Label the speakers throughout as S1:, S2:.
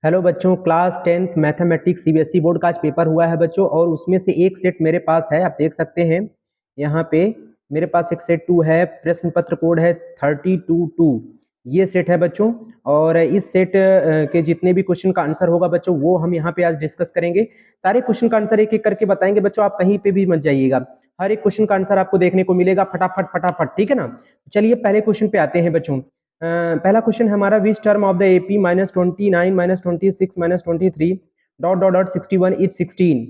S1: Hello बच्चों, class 10th mathematics CBSE board का आज पेपर हुआ है बच्चों। और उसमें से एक सेट मेरे पास है, आप देख सकते हैं यहाँ पे मेरे पास एक सेट 2 है। प्रश्न पत्र कोड है 32-2। ये सेट है बच्चों। और इस सेट के जितने भी क्वेश्चन का आंसर होगा बच्चों वो हम यहाँ पे आज डिस्कस करेंगे। सारे क्वेश्चन का आंसर एक एक करके बताएंगे बच्चों, आप कहीं पे भी मत जाइएगा, हर एक क्वेश्चन का आंसर आपको देखने को मिलेगा फटाफट फटाफट, ठीक है ना। चलिए पहले क्वेश्चन पे आते हैं बच्चों। पहला क्वेश्चन हमारा, which term of the AP -29 -26 -23 dot dot dot 61 is 16।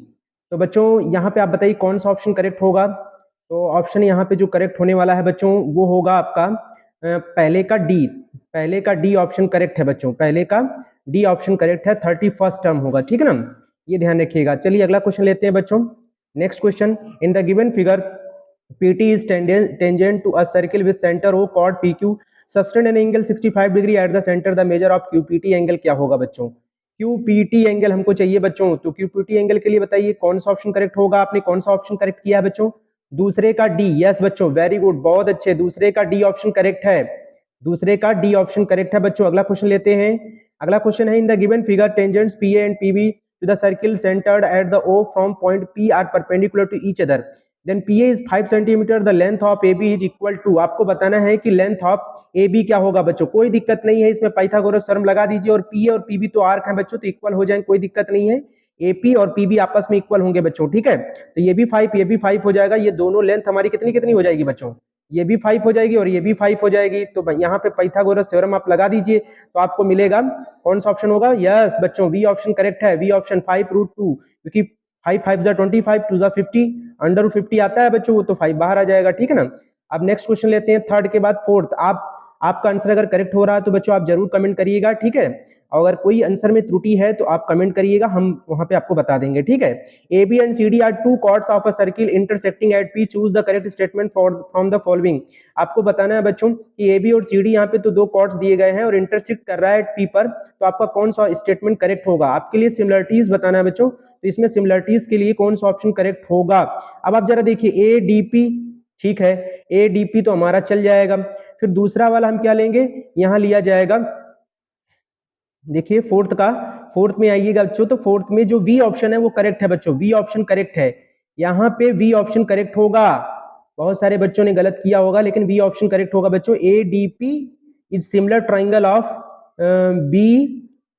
S1: तो बच्चों यहाँ पे आप बताइए कौन सा ऑप्शन करेक्ट होगा। तो ऑप्शन यहाँ पे जो करेक्ट होने वाला है बच्चों वो होगा आपका पहले का डी। पहले का डी ऑप्शन करेक्ट है बच्चों, पहले का डी ऑप्शन करेक्ट है, 31st टर्म होगा, ठीक है ना, ये ध्यान रखिएगा। चलिए अगला क्वेश्चन लेते हैं बच्चों। Next question, in the given figure PT is tangent to a circle with center O chord PQ, subtend an angle 65 degree at the center, the measure of QPT angle क्या होगा बच्चों। QPT एंगल हमको चाहिए बच्चों, तो QPT angle के लिए बताइए कौन सा ऑप्शन करेक्ट होगा। आपने कौन सा ऑप्शन करेक्ट किया है बच्चों? दूसरे का डी। यस बच्चों, वेरी गुड, बहुत अच्छे, दूसरे का डी ऑप्शन करेक्ट है, दूसरे का डी ऑप्शन करेक्ट है बच्चों। अगला क्वेश्चन लेते हैं। अगला क्वेश्चन है, इन the given figure tangents PA and PB to the circle centered at the O from point P are perpendicular to each other, then PA is 5 centimetre, the length of AB is equal to। आपको बताना है कि length of AB क्या होगा बच्चों। कोई दिक्कत नहीं है, इसमें पाइथागोरस थ्योरम लगा दीजिए, और PA और PB तो आर्क है बच्चों, तो इक्वल हो जाएंगे, कोई दिक्कत नहीं है। AP और PB आपस में इक्वल होंगे बच्चों, ठीक है। तो ये भी 5 ये भी 5 हो जाएगा, ये दोनों लेंथ हमारी कितनी कितनी हो जाएगी बच्चों, ये भी 5 हो जाएगी और ये भी 5 हो जाएगी। तो यहाँ पे पाइथागोरस थ्योरम आप लगा दीजिए, तो आपको मिलेगा कौन सा ऑप्शन होगा। यस बच्चों, वी ऑप्शन करेक्ट है, वी ऑप्शन 5√2, क्योंकि 5 5 जा 25, 2 जा 50, √50 आता है बच्चों, वो तो 5 बाहर आ जाएगा, ठीक है ना। अब नेक्स्ट क्वेश्चन लेते हैं, थर्ड के बाद फोर्थ। आपका आंसर अगर करेक्ट हो रहा है तो बच्चों आप जरूर कमेंट करिएगा, ठीक है। अगर कोई आंसर में त्रुटि है तो आप कमेंट करिएगा, हम वहां पे आपको बता देंगे, ठीक है। A B and C D are two chords of a circle intersecting at P, choose the correct statement from the following. आपको बताना है बच्चों कि ए बी और सी डी यहाँ पे तो दो कॉर्ड्स दिए गए हैं और इंटरसेक्ट कर रहा है पी पर, तो आपका कौन सा स्टेटमेंट करेक्ट होगा। आपके लिए सिमिलरिटीज बताना है बच्चों, तो इसमें सिमिलरिटीज के लिए कौन सा ऑप्शन करेक्ट होगा। अब आप जरा देखिए, ए डी पी, ठीक है, ए डी पी तो हमारा चल जाएगा। फिर दूसरा वाला हम क्या लेंगे, यहां लिया जाएगा, देखिए फोर्थ का, फोर्थ में आइएगा बच्चों, तो फोर्थ में जो वी ऑप्शन है वो करेक्ट है बच्चों, वी ऑप्शन करेक्ट है, यहाँ पे वी ऑप्शन करेक्ट होगा। बहुत सारे बच्चों ने गलत किया होगा, लेकिन वी ऑप्शन करेक्ट होगा बच्चों। A D P is similar triangle of B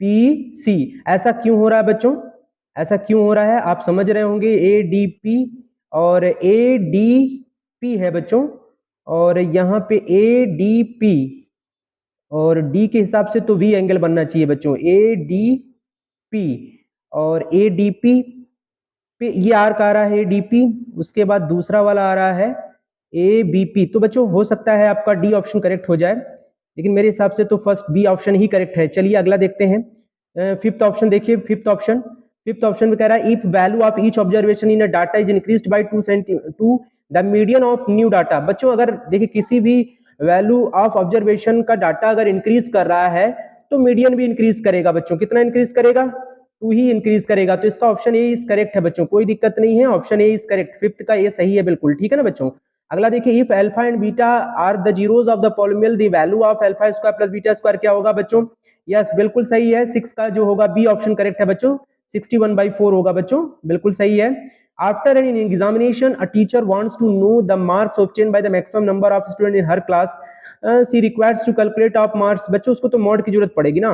S1: P C. ऐसा क्यों हो रहा है बच्चों, ऐसा क्यों हो रहा है आप समझ रहे होंगे। ए डी पी और ए डी पी है बच्चों, और यहाँ पे ए डी पी और डी के हिसाब से तो वी एंगल बनना चाहिए बच्चों, ए डी पी और ए डी पी पे ये आर्क आ रहा है ए डी पी, उसके बाद दूसरा वाला आ रहा है ए बी पी। तो बच्चों हो सकता है आपका डी ऑप्शन करेक्ट हो जाए, लेकिन मेरे हिसाब से तो फर्स्ट बी ऑप्शन ही करेक्ट है। चलिए अगला देखते हैं। फिफ्थ ऑप्शन देखिए, फिफ्थ ऑप्शन में कह रहा है, if value of each observation in a data is increased by 2 the median of new data. बच्चों अगर देखिए किसी भी वैल्यू ऑफ ऑब्जर्वेशन का डाटा अगर इंक्रीज कर रहा है तो मीडियन भी इंक्रीज करेगा बच्चों। कितना इंक्रीज करेगा, 2 ही इंक्रीज करेगा। तो इसका ऑप्शन ए इज करेक्ट है बच्चों, कोई दिक्कत नहीं है, option A is correct, fifth का ए सही है बिल्कुल, ठीक है ना बच्चों। अगला देखिए, if alpha and beta are the zeros of the polynomial, the value of alpha square plus beta square क्या होगा बच्चों। यस बिल्कुल सही है, 6 का जो होगा बी ऑप्शन करेक्ट है बच्चों, 61/4 होगा बच्चों, बिल्कुल सही है। After an examination a teacher wants to know the marks obtain by the maximum number of student in her class, she requires to calculate of marks. बच्चों उसको तो मॉड की जरूरत पड़ेगी ना,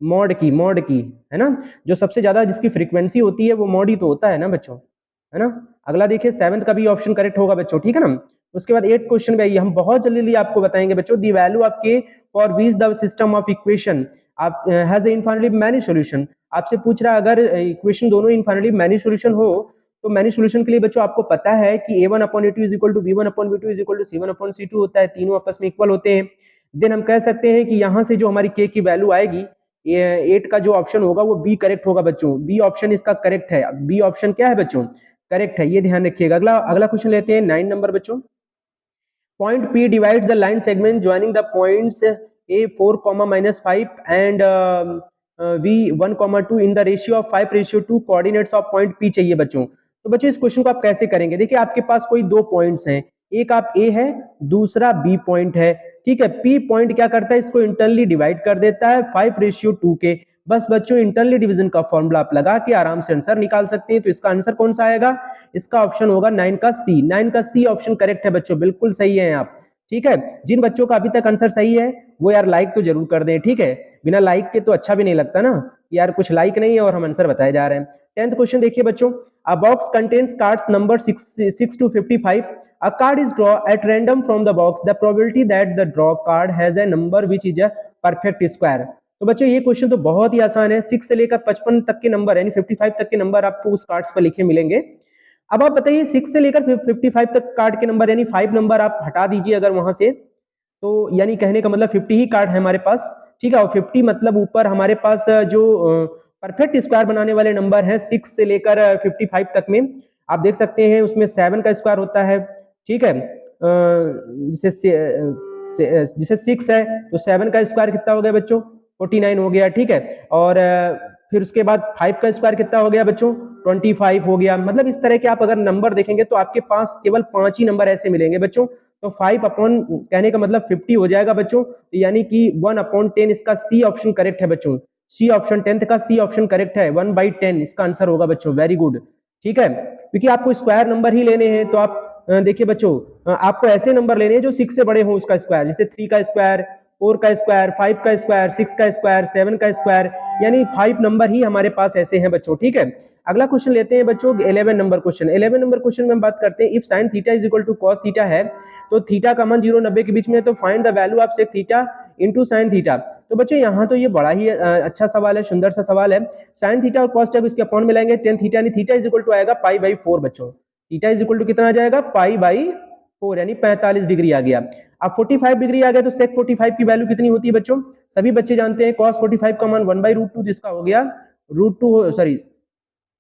S1: मॉड की है ना, जो सबसे ज्यादा जिसकी फ्रीक्वेंसी होती है वो मॉड ही तो होता है ना बच्चों, है ना। अगला देखिए, 7th का भी ऑप्शन करेक्ट होगा बच्चों, ठीक है ना। उसके बाद 8th क्वेश्चन में आइए, हम बहुत जल्दी आपको बताएंगे बच्चों, दी वैल्यू ऑफ के for which the system of equation आप हैज इनफाइनाइटली मैनी सॉल्यूशन। आपसे पूछ रहा है अगर इक्वेशन दोनों इनफाइनाइटली मैनी सॉल्यूशन हो, तो मैनी सॉल्यूशन के लिए बच्चों आपको पता है कि a1/a2 is equal to b1/b2 is equal to c1/c2 होता है, तीनों आपस में इक्वल होते हैं। देन हम कह सकते हैं कि यहाँ से जो हमारी k की वैल्यू आएगी, 8 का जो ऑप्शन होगा वो बी करेक्ट होगा बच्चों, बी ऑप्शन इसका करेक्ट है, बी ऑप्शन क्या है बच्चों, करेक्ट है, ये ध्यान रखिएगा। अगला अगला क्वेश्चन लेते हैं, 9 नंबर बच्चों। Point P divides the line segment joining the points A4, -5 and V1, 2 in the ratio of 5:2। coordinates of point P चाहिए बच्चों। तो बच्चों इस क्वेश्चन को आप कैसे करेंगे, देखिए आपके पास कोई दो पॉइंट्स हैं, एक आप A है, दूसरा B पॉइंट है, ठीक है। P पॉइंट क्या करता है, इसको इंटरनली डिवाइड कर देता है 5:2 के। बस बच्चों इंटरनली डिवीजन का फॉर्मूला आप लगा के आराम से आंसर निकाल सकते हैं। तो इसका आंसर कौन सा आएगा? इसका ऑप्शन होगा 9 का सी। 9 का सी ऑप्शन करेक्ट है बच्चों, बिल्कुल सही है आप। ठीक है, जिन बच्चों का अभी तक आंसर सही है वो यार लाइक तो जरूर कर दें। ठीक है, बिना लाइक के तो अच्छा भी नहीं लगता ना, यार कुछ लाइक नहीं है और हम आंसर बताए जा रहे हैं। 10th क्वेश्चन देखिए बच्चों, अ box contains cards number 6 to 55. A card is drawn at random from the box. The probability that the draw card has a number which is a perfect square. तो बच्चों ये question तो बहुत ही आसान है। 6 से लेकर 55 तक के नंबर यानी 55 तक के नंबर आपको उस कार्ड्स पर लिखे मिलेंगे। अब आप बताइए 6 से लेकर 55 तक कार्ड के नंबर यानी 5 नंबर आप हटा दीजिए अगर वहां से, तो यानी कहने का मतलब 50 ही कार्ड है हमारे पास। ठीक है, और 50 मतलब ऊपर हमारे पास जो परफेक्ट स्क्वायर बनाने वाले नंबर है 6 से लेकर 55 तक में आप देख सकते हैं उसमें 7 का स्क्वायर होता है। ठीक है, जिसे 6 है तो 7 का स्क्वायर कितना हो गया बच्चों? 49 हो गया। ठीक है, और फिर उसके बाद 5 का स्क्वायर कितना हो गया बच्चों? 25 हो गया। मतलब इस तरह के आप अगर नंबर देखेंगे तो आपके पास केवल 5 ही नंबर ऐसे मिलेंगे बच्चों। तो 5 अपॉन कहने का मतलब 50 हो जाएगा बच्चों, यानी कि 1/10 इसका सी ऑप्शन करेक्ट है बच्चों। सी ऑप्शन 10th का सी ऑप्शन करेक्ट है, 1/10 इसका आंसर होगा बच्चों। Very good. ठीक है, क्योंकि आपको स्क्वायर नंबर ही लेने हैं तो आप देखिए बच्चों, आपको ऐसे नंबर लेने हैं जो 6 से बड़े हो उसका स्क्वायर, जैसे 3 का स्क्वायर, 4 का स्क्वायर, 5 का स्क्वायर, 6 का स्क्वायर, 7 का स्क्वायर, यानी 5 नंबर ही हमारे पास ऐसे हैं बच्चों। ठीक है, अगला क्वेश्चन लेते हैं बच्चों 11 नंबर क्वेश्चन। 11 नंबर क्वेश्चन में हम बात करते हैं, if sin theta is equal to cos theta है तो थीटा का मान 0 90 के बीच में, तो find the value of sec theta into sin theta. तो बच्चों यहाँ तो ये बड़ा ही अच्छा सवाल है, सुंदर सा सवाल है। sin थीटा और cos थीटा इसके अपॉन मिलाएंगे, tan थीटा यानी थीटा इज इक्वल टू आएगा π/4 बच्चों। थीटा इज इक्वल टू कितना आ जाएगा? π/4 यानी 45 डिग्री आ गया। अब 45 डिग्री आ गया तो sec 45 की वैल्यू कितनी होती है बच्चों? सभी बच्चे जानते हैं cos 45 का मान 1/√2, जिसका हो गया √2, सॉरी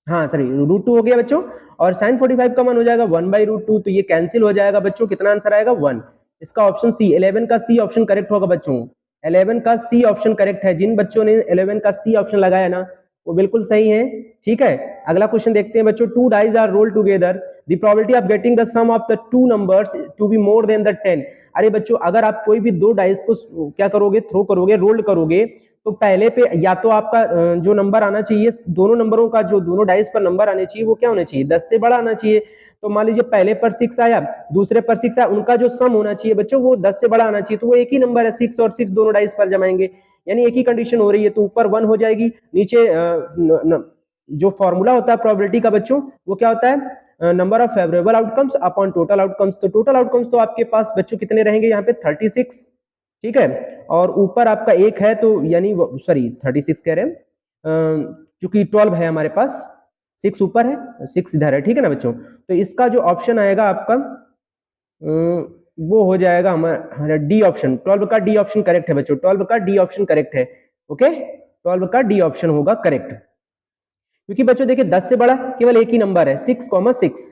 S1: हाँ सॉरी √2 हो गया बच्चों, और sin 45 का मान हो जाएगा 1/√2, तो ये कैंसिल हो जाएगा बच्चों। कितना आंसर आएगा? 1। इसका ऑप्शन सी 11 का सी ऑप्शन करेक्ट होगा बच्चों। 11 का सी ऑप्शन करेक्ट है। जिन बच्चों ने 11 का सी ऑप्शन लगाया ना वो बिल्कुल सही है। ठीक है, अगला क्वेश्चन देखते हैं बच्चों, 2 dies are rolled together, the probability of getting the sum of the 2 numbers to be more than the 10। अरे बच्चों अगर आप कोई भी 2 डाइस को क्या करोगे, थ्रो करोगे, रोल्ड करोगे, तो पहले पे या तो आपका जो नंबर आना चाहिए, दोनों नंबरों का जो दोनों डाइस पर नंबर आने चाहिए वो क्या होना चाहिए? 10 से बड़ा आना चाहिए। तो मान लीजिए पहले पर 6 आया, दूसरे पर 6 आया, उनका जो सम होना चाहिए बच्चों वो 10 से बड़ा आना चाहिए। तो वो एक ही नंबर है, 6 और 6 दोनों डाइस पर जमाएंगे, यानी एक ही कंडीशन हो रही है। तो ऊपर 1 हो जाएगी, नीचे जो फॉर्मूला होता है प्रोबेबिलिटी का बच्चों वो क्या होता है? Number of favourable outcomes upon total outcomes. तो टोटल आउटकम्स तो आपके पास बच्चों कितने रहेंगे यहाँ पे? 36। ठीक है, और ऊपर आपका 1 है तो यानी सॉरी 36 कह रहे हैं, चूंकि 12 है हमारे पास, 6 ऊपर है 6 इधर है। ठीक है ना बच्चों, तो इसका जो ऑप्शन आएगा आपका वो हो जाएगा हमारा डी ऑप्शन। 12 का डी ऑप्शन करेक्ट है बच्चों, 12 का डी ऑप्शन करेक्ट है। ओके, 12 का डी ऑप्शन होगा करेक्ट, क्योंकि बच्चों देखिए 10 से बड़ा केवल एक ही नंबर है 6,6।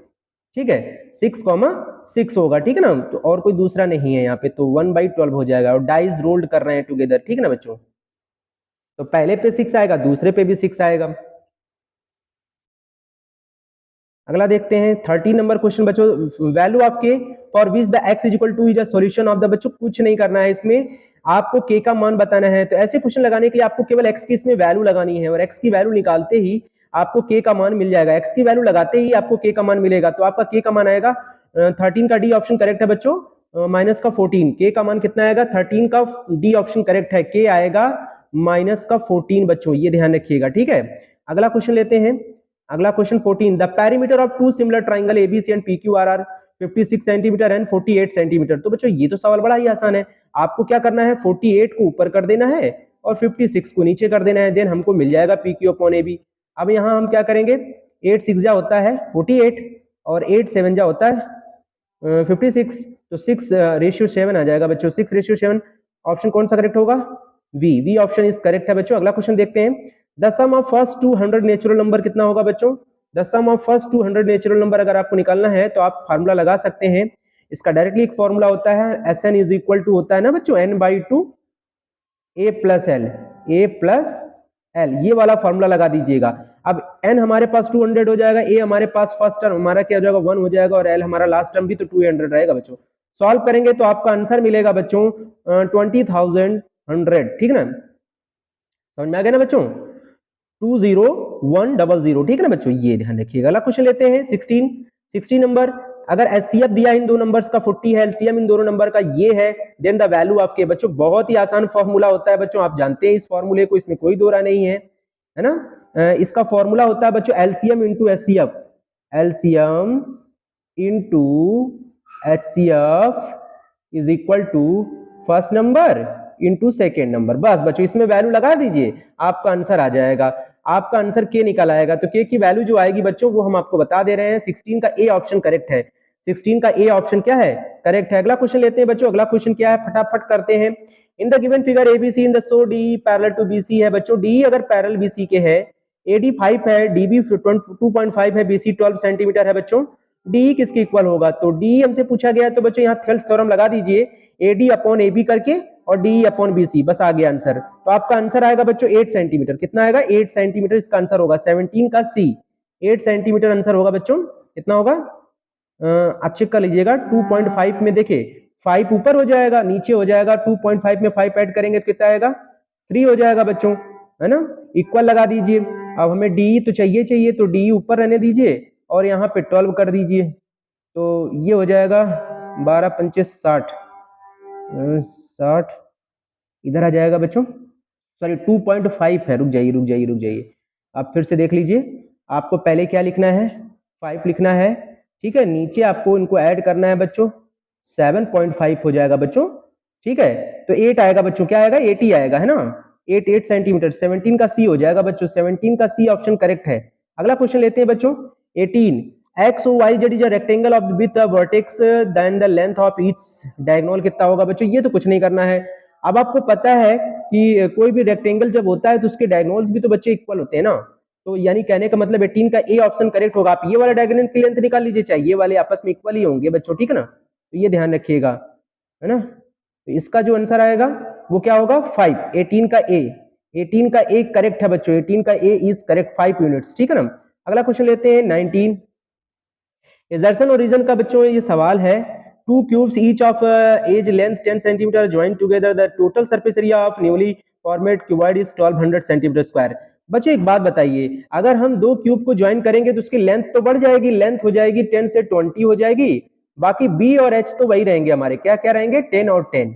S1: ठीक है, 6,6 होगा। ठीक है ना, तो और कोई दूसरा नहीं है यहाँ पे, तो 1/12 हो जाएगा। और डाइज रोल्ड कर रहे हैं टुगेदर। ठीक है ना बच्चों, तो पहले पे 6 आएगा, दूसरे पे भी 6 आएगा। अगला देखते हैं 13 नंबर क्वेश्चन बच्चों, वैल्यू ऑफ के for which the x is equal two is a solution of the. बच्चों कुछ नहीं करना है इसमें, आपको k का मान बताना है। तो ऐसे क्वेश्चन लगाने के लिए आपको केवल x की इसमें वैल्यू लगानी है, और x की वैल्यू निकालते ही आपको k का मान मिल जाएगा। x की वैल्यू लगाते ही आपको k का मान मिलेगा, तो आपका k का मान आएगा 13 का डी ऑप्शन करेक्ट है बच्चों, माइनस का 14। k का मान कितना आएगा? 13 का डी ऑप्शन करेक्ट है, k आएगा माइनस का 14 बच्चों, ये ध्यान रखिएगा। ठीक है, अगला क्वेश्चन लेते हैं। अगला question 14, the perimeter of 2 similar triangle ABC and PQR are 56 centimetre and 48 centimetre. तो बच्चों ये तो सवाल बड़ा ही आसान है। आपको क्या करना है? 48 को ऊपर कर देना है और 56 को नीचे कर देना है, देन हमको मिल जाएगा पीक्यू अपॉन एबी। अब यहाँ हम क्या करेंगे, 8 6 जा होता है 48 और 8 7 जा होता है 56, तो 6:7 आ जाएगा बच्चों। 6:7 ऑप्शन कौन सा करेक्ट होगा? वी ऑप्शन इज करेक्ट है बच्चों। अगला क्वेश्चन देखते हैं, the sum of first 200 natural number कितना होगा बच्चों? The sum of first 200 natural number अगर आपको निकालना है तो आप फार्मूला लगा सकते हैं। इसका डायरेक्टली एक फार्मूला होता है, SN इज इक्वल टू होता है ना बच्चों n/2 a प्लस एल, ये वाला फार्मूला लगा दीजिएगा। अब n हमारे पास 200 हो जाएगा, a हमारे पास फर्स्ट टर्म हमारा क्या हो जाएगा 1 हो जाएगा, और l हमारा लास्ट टर्म भी तो 200 रहेगा बच्चों। सॉल्व करेंगे तो आपका आंसर मिलेगा बच्चों 20,100। ठीक है ना, समझ में आ गया ना बच्चों? 20100, ठीक है ना बच्चों, ये ध्यान रखिएगा। अगला क्वेश्चन लेते हैं 16 नंबर। अगर एचसीएफ दिया इन दो नंबर्स का 40 है, एलसीएम इन दोनों नंबर का ये है, देन द वैल्यू ऑफ के। बच्चों बहुत ही आसान फॉर्मूला होता है बच्चों, आप जानते हैं इस फॉर्मूले को, इसमें कोई दो राय नहीं है ना। इसका फॉर्मूला होता है बच्चों LCM into HCF, LCM into HCF is equal to first number into second number. बस बच्चों इसमें वैल्यू लगा दीजिए, आपका आंसर आ जाएगा। आपका आंसर के निकल आएगा, तो के की वैल्यू जो आएगी बच्चों वो हम आपको बता दे रहे हैं। 16 का ए ऑप्शन करेक्ट है, 16 का ए ऑप्शन क्या है, करेक्ट है। अगला क्वेश्चन लेते हैं बच्चों। अगला क्वेश्चन क्या है, फटाफट करते हैं। In the given figure ABC in the so D parallel to BC है बच्चों। डी अगर पैरेलल बीसी के है, एडी 5 है, डीबी 2.5 है, बीसी 12 सेंटीमीटर है बच्चों, डी किसके इक्वल होगा? तो डी हमसे पूछा गया, तो बच्चों यहाँ थेल्स थ्योरम लगा दीजिए, एडी अपॉन एबी करके और डी अपॉन बीसी, बस आ गया आंसर। तो आपका आंसर आएगा बच्चों 8 सेंटीमीटर। कितना आएगा? 8 सेंटीमीटर इसका आंसर होगा। 17 का सी 8 सेंटीमीटर आंसर होगा बच्चों। कितना होगा आप चेक कर लीजिएगा। 2.5 में देखिए 5 ऊपर हो जाएगा, नीचे हो जाएगा, 2.5 में 5 ऐड करेंगे तो कितना आएगा? 3 हो जाएगा बच्चों, है ना। इक्वल लगा दीजिए। अब हमें डी तो चाहिए, तो डी ऊपर रहने दीजिए और यहाँ पे 12 कर दीजिए, तो ये हो जाएगा 12 पंचे 60, 60 इधर आ जाएगा बच्चों। सॉरी 2.5 है, रुक जाइए आप फिर से देख लीजिए। आपको पहले क्या लिखना है? 5 लिखना है, ठीक है। नीचे आपको इनको ऐड करना है बच्चों, 7.5 हो जाएगा बच्चों, ठीक है। तो 8 आएगा बच्चों, क्या आएगा? 80 आएगा, है ना। 8 सेंटीमीटर। 17 का सी हो जाएगा बच्चों, 17 का सी ऑप्शन करेक्ट है। अगला क्वेश्चन लेते हैं बच्चों 18। X Y Z is a rectangle of with vertex then the length of each diagonal कितना होगा बच्चों? ये तो कुछ नहीं करना है। अब आपको पता है कि कोई भी रेक्टेंगल जब होता है तो उसके डायगोनल्स भी तो बच्चे इक्वल होते हैं ना। तो यानी कहने का मतलब 18 का ए ऑप्शन करेक्ट होगा। आप ये वाला डायगोनल की लेंथ निकाल लीजिए, चाहे ये वाले आपस में इक्वल ही होंगे बच्चों, ठीक है ना। तो ये ध्यान रखिएगा, है ना। तो इसका जो आंसर आएगा वो क्या होगा? 5। 18 का ए, 18 का ए करेक्ट है बच्चों, 18 का ए इज करेक्ट, 5 यूनिट्स, ठीक है ना। अगला क्वेश्चन लेते हैं 19। एजर्सन और रीजन का बच्चों ये सवाल है। Two cubes each of edge length 10 centimetre join together, the total surface area of newly formed cuboid is 1200 centimetre square. बच्चों एक बात बताइए, अगर हम दो क्यूब को ज्वाइन करेंगे तो उसकी लेंथ तो बढ़ जाएगी, लेंथ हो जाएगी 10 से 20 हो जाएगी, बाकी बी और एच तो वही रहेंगे हमारे, क्या क्या रहेंगे? 10 और 10,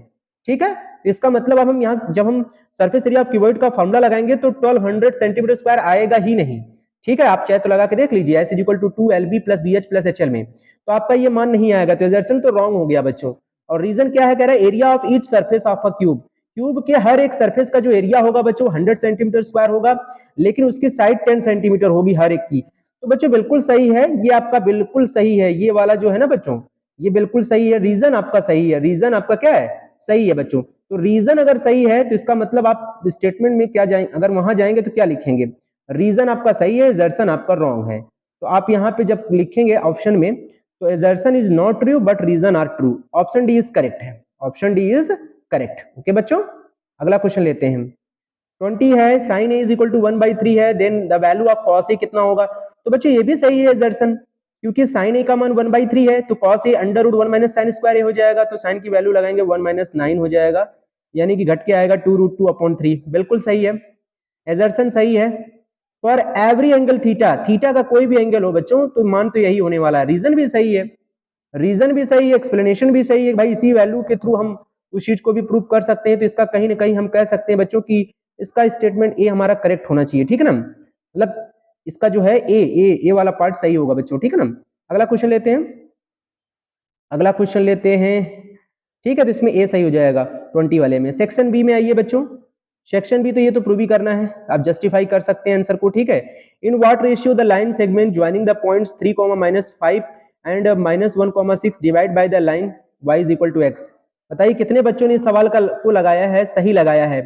S1: ठीक है। इसका मतलब अब हम यहाँ जब हम सरफेस एरिया ऑफ क्यूबॉइड का फॉर्मूला लगाएंगे तो 1200 सेंटीमीटर स्क्वायर आएगा ही नहीं, ठीक है। आप चाहे तो लगा के देख लीजिए, S is equal to 2LB plus BH plus HL में, तो आपका ये मान नहीं आएगा, तो एजर्सन तो रॉन्ग हो गया बच्चों। और रीजन क्या है? कह रहा है area of each surface of a cube, cube के हर एक सरफेस का जो एरिया होगा बच्चों 100 सेंटीमीटर स्क्वायर होगा, लेकिन उसकी साइड 10 सेंटीमीटर होगी हर एक की। तो बच्चों बिल्कुल सही है, ये आपका बिल्कुल सही है, ये वाला जो है ना बच्चों, ये बिल्कुल सही है। रीजन आपका सही है, रीजन आपका क्या है? सही है बच्चों। तो रीजन अगर सही है तो इसका मतलब आप स्टेटमेंट में क्या जाएंगे, अगर वहां जाएंगे तो क्या लिखेंगे? रीजन आपका सही है, एजर्सन आपका रॉन्ग है। तो आप यहाँ पे जब लिखेंगे ऑप्शन में, तो assertion is not true but reason are true, option D is correct है, option D is correct. Okay बच्चों, अगला क्वेश्चन लेते हैं। 20 है, sine A is equal to 1/3 है, then the value of cos A कितना होगा? तो बच्चों ये भी सही है एजर्सन, क्योंकि साइन ए का मान 1/3 है, तो cos A √1 minus sine square ए हो जाएगा, तो साइन की वैल्यू लगाएंगे 1 - 9 हो जाएगा, यानी कि घट के आएगा 2√2/3। बिल्कुल सही है, एजर्सन सही है। For every angle theta, theta का कोई भी एंगल हो बच्चों तो मान तो यही होने वाला है। रीजन भी सही है, रीजन भी सही है, एक्सप्लेनेशन भी सही है। भाई इसी वैल्यू के थ्रू हम उस चीज को भी प्रूव कर सकते हैं, तो इसका कहीं ना कहीं हम कह सकते हैं बच्चों कि इसका स्टेटमेंट ए हमारा करेक्ट होना चाहिए, ठीक है ना। मतलब इसका जो है ए वाला पार्ट सही होगा बच्चों, ठीक है ना। अगला क्वेश्चन लेते हैं, अगला क्वेश्चन लेते हैं, ठीक है। तो इसमें ए सही हो जाएगा 20 वाले में। सेक्शन बी में आइए बच्चों, सेक्शन बी तो ये तो प्रूव ही करना है, आप जस्टिफाई कर सकते हैं आंसर को, ठीक है। In what ratio the line segment joining the points 3, -5 and -1,6 divide by the line y is equal to x। बताइए कितने बच्चों ने इस सवाल को लगाया है? सही लगाया है।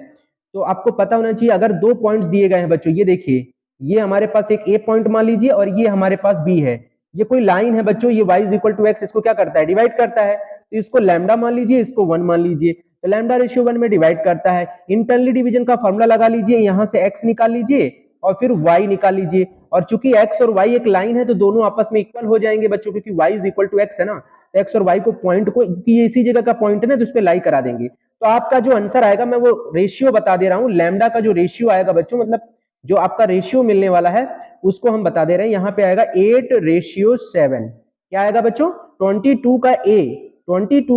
S1: तो आपको पता होना चाहिए, अगर दो पॉइंट्स दिए गए हैं बच्चों, ये देखिए, ये हमारे पास एक ए पॉइंट मान लीजिए और ये हमारे पास बी है, ये कोई लाइन है बच्चों, ये y is equal to x, इसको क्या करता है? डिवाइड करता है। तो इसको लैम्डा मान लीजिए, इसको 1 मान लीजिए, तो लैम्डा रेशियो 1 में डिवाइड करता है। इंटरनली डिवीजन का फॉर्मूला लगा लीजिए, यहां से x निकाल लीजिए और फिर y निकाल लीजिए, और चूंकि x और y एक लाइन है तो दोनों आपस में इक्वल हो जाएंगे बच्चों, क्योंकि y is equal to x है ना, तो x और y को पॉइंट को, ये इसी जगह का पॉइंट है ना, तो उस पर लाई करा देंगे। तो आपका जो आंसर आएगा, मैं वो रेशियो बता दे रहा हूँ, लैम्डा का जो रेशियो आएगा बच्चों, मतलब जो आपका रेशियो मिलने वाला है उसको हम बता दे रहे हैं। यहाँ पे आएगा 8:7। क्या आएगा बच्चों? 22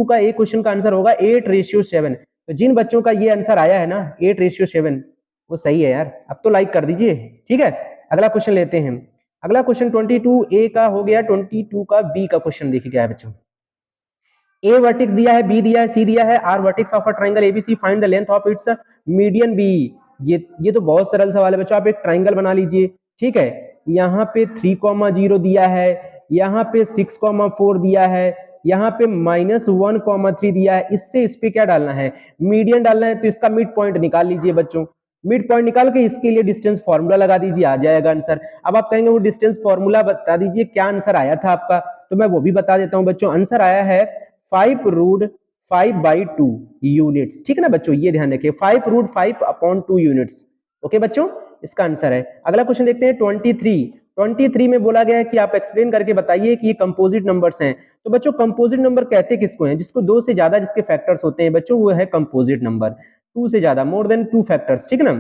S1: का ए क्वेश्चन का आंसर होगा 8:7। तो जिन बच्चों का ये आंसर आया है ना 8:7, वो सही है यार। अब तो लाइक कर दीजिए, ठीक है। अगला क्वेश्चन लेते हैं। अगला क्वेश्चन 22A का हो गया। 22 का बी का क्वेश्चन देखिए क्या है बच्चों। ए वर्टेक्स दिया है, बी दिया है, सी दिया है। Are vertex of a triangle ABC, find the length of its median B. ये तो बहुत सरल सवाल है बच्चों। आप एक ट्राइंगल बना लीजिए, ठीक है। यहाँ पे 3,0 दिया है, यहाँ पे 6,4 दिया है, यहाँ पे -1,3 दिया है। इससे इस पे क्या डालना है? मीडियन डालना है। तो इसका मिड पॉइंट निकाल लीजिए बच्चों। मिड पॉइंट निकाल के इसके लिए डिस्टेंस फॉर्मूला लगा दीजिए, आ जाएगा आंसर। अब आप कहेंगे वो डिस्टेंस फॉर्मूला बता दीजिए, क्या आंसर आया था आपका? तो मैं वो भी बता देता हूं बच्चों। आंसर आया है 5√5/2 यूनिट्स, ठीक है ना बच्चों। ये ध्यान रखिए, 5√5/2 यूनिट्स। ओके बच्चों, इसका आंसर है। अगला क्वेश्चन देखते हैं 23 में बोला गया है कि आप एक्सप्लेन करके बताइए कि ये कंपोजिट नंबर्स हैं। तो बच्चों कंपोजिट नंबर कहते किसको हैं? जिसको 2 से ज्यादा जिसके फैक्टर्स होते हैं बच्चों, वो है कंपोजिट नंबर। 2 से ज्यादा, मोर देन 2 फैक्टर्स, ठीक है ना।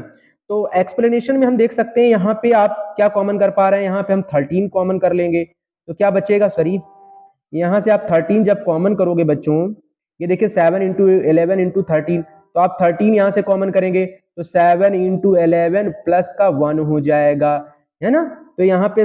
S1: तो एक्सप्लेनेशन में हम देख सकते हैं यहाँ पे आप क्या कॉमन कर पा रहे हैं। यहाँ पे हम 13 कॉमन कर लेंगे तो क्या बचेगा? सॉरी, यहाँ से आप 13 जब कॉमन करोगे बच्चों, ये देखिए 7 × 11 × 13, तो आप 13 यहाँ से कॉमन करेंगे तो 7 × 11 प्लस का 1 हो जाएगा, है ना। तो यहाँ पे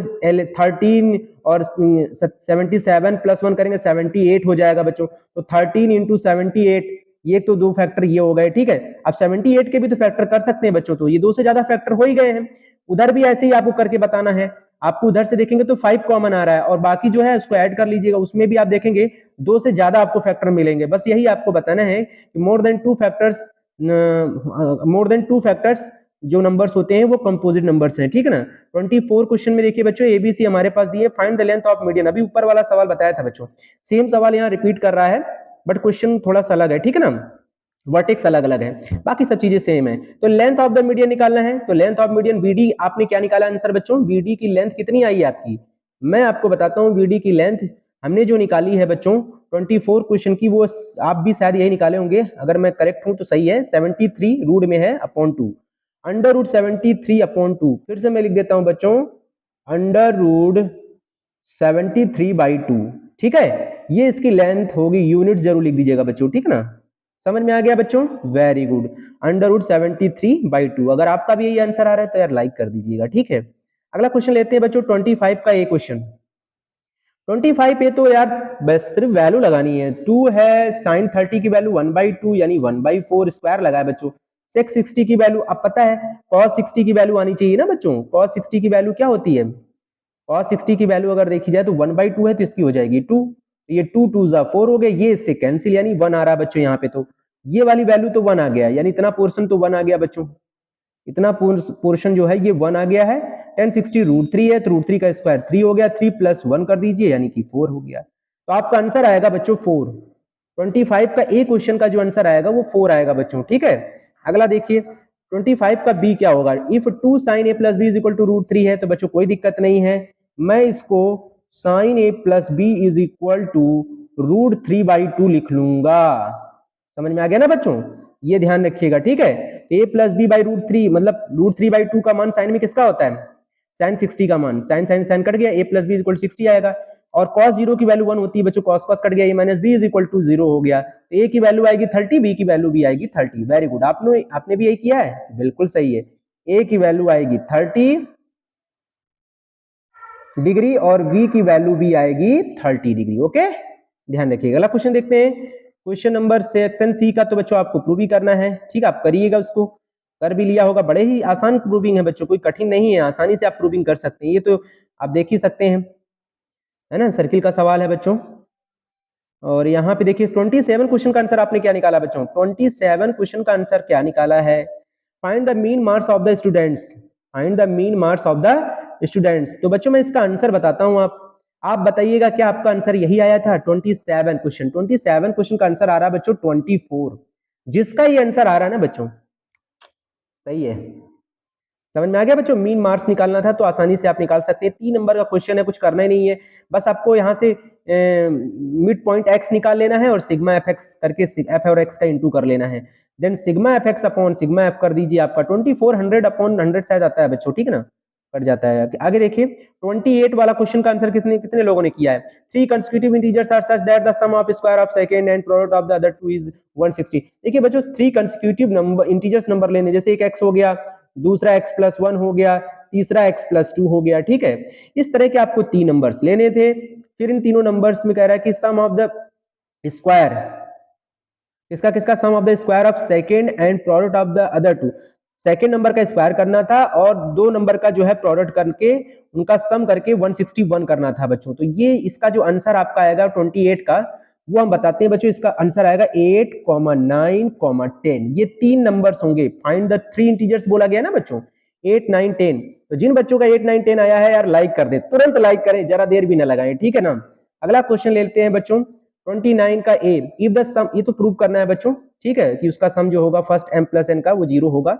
S1: 13 और 77 प्लस 1 करेंगे 78 हो जाएगा बच्चों। तो 13 × 78, ये तो 2 फैक्टर ये हो गए, ठीक है। अब 78 के भी तो फैक्टर कर सकते हैं बच्चों, तो ये 2 से ज्यादा फैक्टर हो ही गए हैं। उधर भी ऐसे ही आपको करके बताना है। आपको उधर से देखेंगे तो 5 कॉमन आ रहा है और बाकी जो है उसको ऐड कर लीजिएगा, उसमें भी आप देखेंगे 2 से ज्यादा आपको फैक्टर मिलेंगे। बस यही आपको बताना है कि मोर देन टू फैक्टर्स जो नंबर्स होते हैं वो कंपोजिट नंबर्स हैं, ठीक है ना। 24 क्वेश्चन में देखिए बच्चों, एबीसी हमारे पास दिए, find the length of median. अभी ऊपर वाला सवाल बताया था बच्चों, सेम सवाल यहाँ रिपीट कर रहा है, बट क्वेश्चन थोड़ा सा अलग है, ठीक है ना। वर्टेक्स अलग अलग है, बाकी सब चीजें सेम है। तो लेंथ ऑफ द मीडियन निकालना है, तो लेंथ ऑफ मीडियन बीडी आपने क्या निकाला आंसर बच्चों? बीडी की लेंथ कितनी आई है आपकी? मैं आपको बताता हूँ बीडी की लेंथ हमने जो निकाली है बच्चों 24 क्वेश्चन की, वो आप भी शायद यही निकाले होंगे। अगर मैं करेक्ट हूं तो सही है, 73 रूट में है अपॉन 2, √73/2। फिर से मैं लिख देता हूं बच्चों, √73/2, ठीक है। ये इसकी लेंथ होगी, यूनिट जरूर लिख दीजिएगा बच्चों, ठीक है ना। समझ में आ गया बच्चों? Very good, √73/2। अगर आपका भी यही आंसर आ रहा है तो यार लाइक कर दीजिएगा, ठीक है। अगला क्वेश्चन लेते हैं बच्चों 25 का ए क्वेश्चन। 25 पे तो यार बस सिर्फ वैल्यू लगानी है। 2 है, sin 30 की वैल्यू 1/2 यानी 1/4 स्क्वायर लगाए बच्चों। sec 60 की वैल्यू अब पता है, cos 60 की वैल्यू आनी चाहिए ना बच्चों। cos 60 की वैल्यू क्या होती है? cos 60 की वैल्यू अगर देखी जाए तो 1/2 है तो इसकी हो जाएगी 2। ये 2 2 4 हो गए, ये इससे कैंसिल, यानी 1 आ रहा है बच्चों यहाँ पे। तो ये वाली वैल्यू तो 1 आ गया, यानी इतना पोर्शन तो 1 आ गया बच्चों। इतना पोर्शन जो है ये 1 आ गया है। 1060 √3 है तो √3 का स्क्वायर 3 हो गया, 3 + 1 कर दीजिए यानी कि 4 हो गया। तो आपका आंसर आएगा बच्चों 4। 25 का ए क्वेश्चन का जो आंसर आएगा वो 4 आएगा बच्चों, ठीक है। अगला देखिए 25 का बी क्या होगा। इफ 2 sin a + b = √3 है तो बच्चों कोई दिक्कत नहीं है, मैं इसको sin a + b = √3/2 लिख लूंगा। समझ में आ गया ना बच्चों? ये ध्यान रखिएगा, ठीक है। a + b/√3 मतलब √3/2 का मान साइन में किसका होता है? sin 60 का मान। साइन साइन साइन कट गया, a + b = 60 आएगा। और cos 0 की वैल्यू 1 होती है बच्चों, cos cos कट गया, a - b = 0 हो गया। तो a की वैल्यू आएगी 30, b की वैल्यू भी आएगी 30। वेरी गुड, आपने भी यही किया है, बिल्कुल सही है। a की वैल्यू आएगी 30 डिग्री और v की वैल्यू भी आएगी 30 डिग्री। ओके, ध्यान रखिएगा। अगला क्वेश्चन देखते हैं, क्वेश्चन नंबर सेक्शन सी का। तो बच्चों आपको प्रूव भी करना है, ठीक है। आप करिएगा, उसको कर भी लिया होगा। बड़े ही आसान प्रूविंग है बच्चों, कोई कठिन नहीं है, आसानी से आप प्रूविंग कर सकते हैं। ये तो आप देख ही सकते हैं, है ना। सर्किल का सवाल है बच्चों। और यहाँ पे देखिए 27 क्वेश्चन का आंसर आपने क्या निकाला बच्चों? 27 क्वेश्चन का आंसर क्या निकाला है? Find the mean marks of the students. Find the mean marks of the students. तो बच्चों मैं इसका आंसर बताता हूँ, आप बताइएगा क्या आपका आंसर यही आया था? 27 क्वेश्चन, 27 क्वेश्चन का आंसर आ रहा है बच्चों 24। जिसका ये आंसर आ रहा है ना बच्चों, सही है। समझ में आ गया बच्चों? मीन मार्क्स निकालना था तो आसानी से आप निकाल सकते हैं। 3 नंबर का क्वेश्चन है, कुछ करना ही नहीं है। बस आपको यहाँ से मिड पॉइंट एक्स निकाल लेना है और सिग्मा एफ एक्स करके एफ और एक्स का इंटू कर लेना है। Then sigma F x upon sigma F कर दीजिए आपका 2400 अपॉन 100 शायद आता है बच्चों, ठीक है ना, कट जाता है। आगे देखिए 28 वाला क्वेश्चन का आंसर कितने कितने लोगों ने किया है। 3 consecutive integers are such that the sum of square of second and product of the other two is 160। देखिए बच्चों 3 कंसेक्यूटिव नंबर इंटीजर्स नंबर लेने, जैसे एक x हो गया, दूसरा x प्लस 1 हो गया, तीसरा x प्लस 2 हो गया, ठीक है। इस तरह के आपको 3 नंबर्स लेने थे। फिर इन तीनों नंबर्स में कह रहा है कि सम ऑफ द स्क्वायर, किसका किसका, sum of the square of second and product of the other two. Second number का स्क्वायर करना था और दो नंबर का जो है प्रोडक्ट करके उनका सम करके 161 करना था बच्चों। तो ये इसका जो आंसर आपका आएगा 28 का, वो हम बताते हैं बच्चों। इसका आंसर आएगा 8, 9, 10। ये 3 नंबर्स होंगे। फाइंड द 3 इंटीजर्स बोला गया ना बच्चों, 8, 9, 10। तो जिन बच्चों का 8, 9, 10 आया है यार लाइक कर दे, तुरंत लाइक करें, जरा देर भी ना लगाएं, ठीक है ना। अगला क्वेश्चन लेते हैं बच्चों 29 का ए। इफ द सम, ये तो प्रूव करना है बच्चों, ठीक है, कि उसका सम जो होगा फर्स्ट m प्लस n का वो 0 होगा,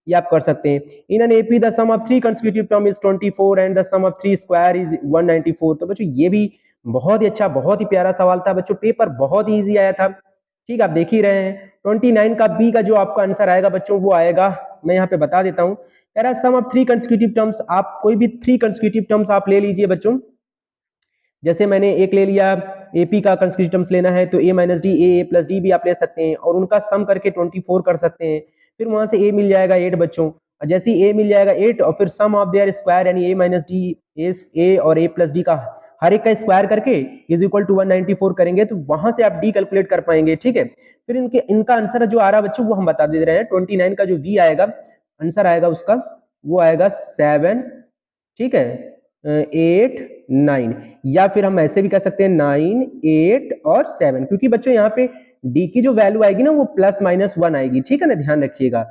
S1: ये आप कर सकते हैं। In an AP the sum of 3 consecutive term is 24 and the sum of 3 square is 194। तो बच्चों ये भी बहुत ही अच्छा, बहुत ही प्यारा सवाल था बच्चों, पेपर बहुत ही इजी आया था, ठीक, आप देख ही रहे हैं। 29 का बी का जो आपका आंसर आएगा बच्चों वो आएगा, मैं यहाँ पे बता देता हूँ, कह रहा है सम ऑफ 3 कंसेक्यूटिव टर्म्स। आप कोई भी 3 कंसेक्यूटिव टर्म्स आप ले लीजिए बच्चों। जैसे मैंने एक ले लिया, एपी का कंसेक्यूटिव टर्म्स लेना है तो a minus D, A plus D भी आप ले सकते हैं और उनका सम करके 24 कर सकते हैं। फिर वहां से a मिल जाएगा 8 बच्चों, और जैसे ही a मिल जाएगा 8 और फिर सम ऑफ देयर स्क्वायर यानी a माइनस डी, ए और a प्लस डी का हर एक का स्क्वायर करके इज इक्वल टू 194 करेंगे, तो वहां से आप डी कैलकुलेट कर पाएंगे, ठीक है। फिर इनका आंसर जो आ रहा है बच्चों वो हम बता दे रहे हैं। 29 का जो v आएगा, आंसर आएगा उसका, वो आएगा 7, ठीक है, 8, 9, या फिर हम ऐसे भी कह सकते हैं 9, 8 और 7, क्योंकि बच्चों यहाँ पे d की जो वैल्यू आएगी ना वो प्लस माइनस 1 आएगी, ठीक है ना, ध्यान रखिएगा।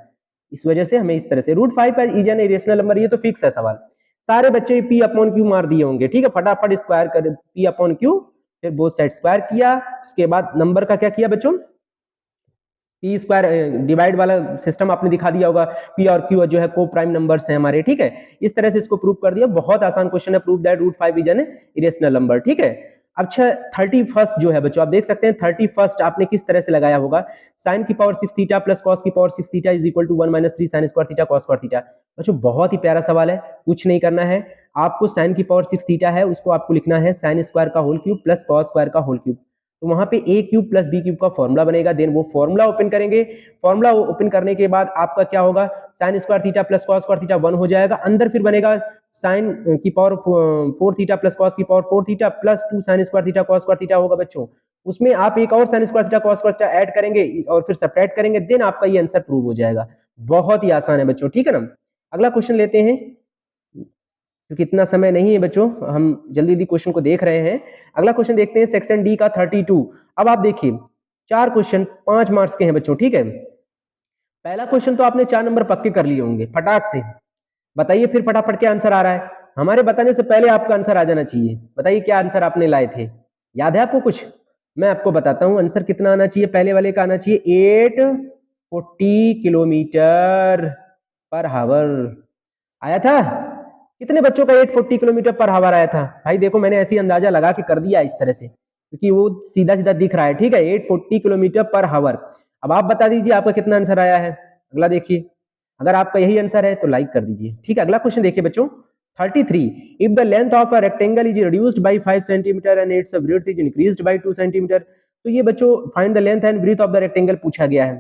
S1: इस वजह से हमें इस तरह से √5 इज एन इरेशनल नंबर, ये तो फिक्स है सवाल। सारे बच्चे p अपॉन क्यू मार दिए होंगे, ठीक है, फटाफट स्क्वायर कर p अपॉन क्यू, फिर बोथ साइड स्क्वायर किया, उसके बाद नंबर का क्या किया बच्चों, पी स्क्वायर डिवाइड वाला सिस्टम आपने दिखा दिया होगा, पी और क्यू जो है को प्राइम नंबर्स हैं हमारे, ठीक है। इस तरह से इसको प्रूव कर दिया, बहुत आसान क्वेश्चन है। Prove that √5 is an irrational number, ठीक है। अच्छा 31 जो है बच्चों, आप देख सकते हैं 31 आपने किस तरह से लगाया होगा, साइन की पावर 6 थीटा प्लस कॉस की power 6 theta is equal to 1 minus 3 sine square theta cos square theta. बच्चों बहुत ही प्यारा सवाल है, कुछ नहीं करना है आपको। साइन की पावर 6 थीटा है, उसको आपको लिखना है साइन स्क्वायर का whole cube plus cos square का होल क्यूब। तो वहां पे a cube plus B cube का फॉर्मूला बनेगा, देन वो फॉर्मूला ओपन करेंगे। फॉर्मूला ओपन करने के बाद आपका क्या होगा, sine square theta plus cos square theta 1 हो जाएगा, अंदर फिर बनेगा साइन की पावर 4 थीटा प्लस कॉस की power 4 theta plus 2 sine square theta cos square theta होगा बच्चों। उसमें आप एक और sign square theta cos square theta add करेंगे और फिर सब्ट्रैक्ट करेंगे, देन आपका ये आंसर प्रूव हो जाएगा। बहुत ही आसान है बच्चों, ठीक है ना। अगला क्वेश्चन लेते हैं, क्योंकि इतना समय नहीं है बच्चों, हम जल्दी जल्दी क्वेश्चन को देख रहे हैं। अगला क्वेश्चन देखते हैं सेक्शन डी का 32। अब आप देखिए 4 क्वेश्चन 5 मार्क्स के हैं बच्चों, ठीक है। पहला क्वेश्चन तो आपने 4 नंबर पक्के कर लिए होंगे फटाक से। बताइए फिर फटाफट क्या आंसर आ रहा है, हमारे बताने से पहले आपका आंसर आ जाना चाहिए। बताइए क्या आंसर आपने लाए थे, याद है आपको कुछ? मैं आपको बताता हूं आंसर कितना आना चाहिए। पहले वाले का आना चाहिए 840 किलोमीटर पर हावर। आया था? कितने बच्चों का 840 किलोमीटर पर हावर आया था? भाई देखो मैंने ऐसी अंदाजा लगा के कर दिया इस तरह से, क्योंकि वो सीधा सीधा दिख रहा है, ठीक है, 840 किलोमीटर पर हावर। अब आप बता दीजिए आपका कितना आंसर आया है। अगला देखिए, अगर आपका यही आंसर है तो लाइक कर दीजिए, ठीक है। अगला क्वेश्चन देखिए बच्चों 33। If the length of a rectangle is reduced by 5 centimetre and it's breadth is increased by 2 centimetre. तो ये बच्चों find the length and breadth of the rectangle पूछा गया है।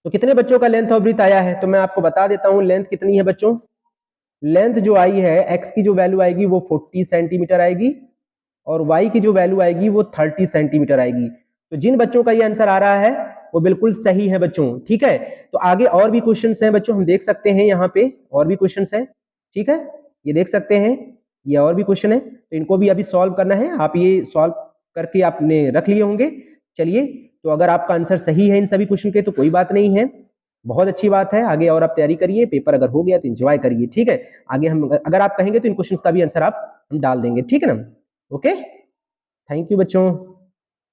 S1: तो कितने बच्चों का लेंथ और ब्रेड्थ आया है, तो मैं आपको बता देता हूं लेंथ कितनी है बच्चों। लेंथ जो आई है, x की जो वैल्यू आएगी वो 40 सेंटीमीटर आएगी और y की जो वैल्यू आएगी वो 30 सेंटीमीटर आएगी। तो जिन बच्चों का ये आंसर आ रहा है वो बिल्कुल सही है बच्चों, ठीक है। तो आगे और भी क्वेश्चंस हैं बच्चों, हम देख सकते हैं यहाँ पे और भी क्वेश्चंस हैं, ठीक है, ये देख सकते हैं, ये और भी क्वेश्चन है, तो इनको भी अभी सॉल्व करना है। आप ये सॉल्व करके आपने रख लिए होंगे। चलिए, तो अगर आपका आंसर सही है इन सभी क्वेश्चन के तो कोई बात नहीं है, बहुत अच्छी बात है। आगे और आप तैयारी करिए, पेपर अगर हो गया तो एंजॉय करिए, ठीक है। आगे हम अगर आप कहेंगे तो इन क्वेश्चंस का भी आंसर हम डाल देंगे, ठीक है ना। ओके, थैंक यू बच्चों।